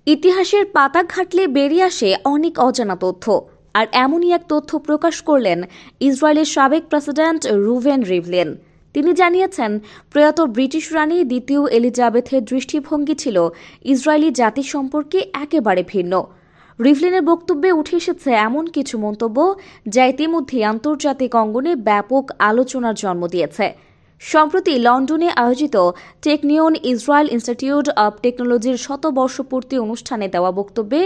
ইতিহাসের পাতা ঘাটলে বেরিয়ে আসে অনেক অজানা তথ্য। আর এমনই এক তথ্য প্রকাশ করলেন ইসরায়েলের সাবেক প্রেসিডেন্ট রুভেন রিভলিন। তিনি জানিয়েছেন, প্রয়াত ব্রিটিশ রানী দ্বিতীয় এলিজাবেথের দৃষ্টিভঙ্গি ছিল ইসরায়েলি জাতি সম্পর্কে একেবারে ভিন্ন। রিভলিনের বক্তব্যে উঠে এসেছে এমন কিছু মন্তব্য যা ইতিমধ্যে আন্তর্জাতিক অঙ্গনে ব্যাপক আলোচনার জন্ম দিয়েছে। সম্প্রতি লন্ডনে আয়োজিত টেকনিয়ন ইসরায়েল ইনস্টিটিউট অব টেকনোলজির শতবর্ষপূর্তি অনুষ্ঠানে দেওয়া বক্তব্যে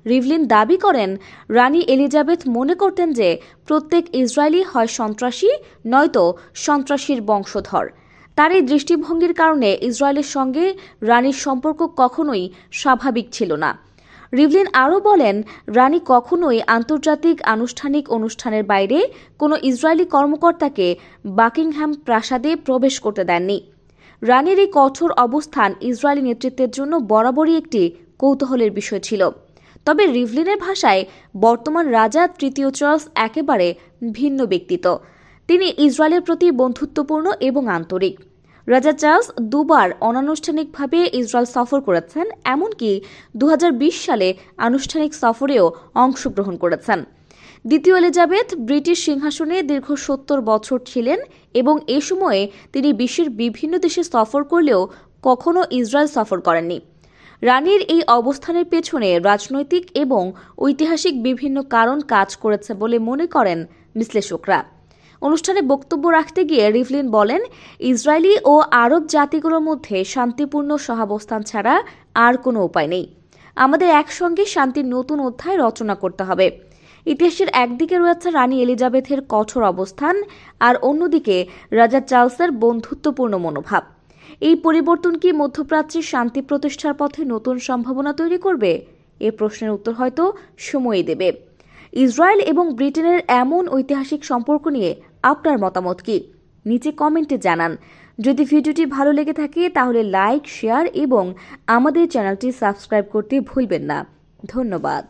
রিভলিন দাবি করেন, রানী এলিজাবেথ মনে করতেন যে প্রত্যেক ইসরায়েলি হয় সন্ত্রাসী নয়তো সন্ত্রাসীর বংশধর। তার এই দৃষ্টিভঙ্গির কারণে ইসরায়েলের সঙ্গে রানীর সম্পর্ক কখনোই স্বাভাবিক ছিল না। রিভলিন আরও বলেন, রানী কখনোই আন্তর্জাতিক আনুষ্ঠানিক অনুষ্ঠানের বাইরে কোনো ইসরায়েলি কর্মকর্তাকে বাকিংহাম প্রাসাদে প্রবেশ করতে দেননি। রানীর এই কঠোর অবস্থান ইসরায়েলি নেতৃত্বের জন্য বরাবরই একটি কৌতূহলের বিষয় ছিল। তবে রিভলিনের ভাষায় বর্তমান রাজা তৃতীয় চার্লস একেবারে ভিন্ন ব্যক্তিত্ব। তিনি ইসরায়েলের প্রতি বন্ধুত্বপূর্ণ এবং আন্তরিক। রাজা চার্লস দুবার অনানুষ্ঠানিকভাবে ইসরায়েল সফর করেছেন, এমনকি 2020 সালে আনুষ্ঠানিক সফরেও অংশগ্রহণ করেছেন। দ্বিতীয় এলিজাবেথ ব্রিটিশ সিংহাসনে দীর্ঘ 70 বছর ছিলেন এবং এ সময়ে তিনি বিশ্বের বিভিন্ন দেশে সফর করলেও কখনো ইসরায়েল সফর করেননি। রানীর এই অবস্থানের পেছনে রাজনৈতিক এবং ঐতিহাসিক বিভিন্ন কারণ কাজ করেছে বলে মনে করেন বিশ্লেষকরা। অনুষ্ঠানে বক্তব্য রাখতে গিয়ে রিভলিন বলেন, ইসরায়েলি ও আরব জাতিগুলোর মধ্যে শান্তিপূর্ণ সহাবস্থান ছাড়া আর কোনো উপায় নেই। আমাদের একসঙ্গে শান্তির নতুন অধ্যায় রচনা করতে হবে। ইতিহাসের একদিকে রয়েছে রানী এলিজাবেথের কঠোর অবস্থান, আর অন্যদিকে রাজা চার্লসের বন্ধুত্বপূর্ণ মনোভাব। এই পরিবর্তন কি মধ্যপ্রাচ্যে শান্তি প্রতিষ্ঠার পথে নতুন সম্ভাবনা তৈরি করবে? এ প্রশ্নের উত্তর হয়তো সময়ই দেবে। ইসরায়েল এবং ব্রিটেনের এমন ঐতিহাসিক সম্পর্ক নিয়ে আপনার মতামত কি? নিচে কমেন্টে জানান। যদি ভিডিওটি ভালো লেগে থাকে তাহলে লাইক, শেয়ার এবং আমাদের চ্যানেলটি সাবস্ক্রাইব করতে ভুলবেন না। ধন্যবাদ।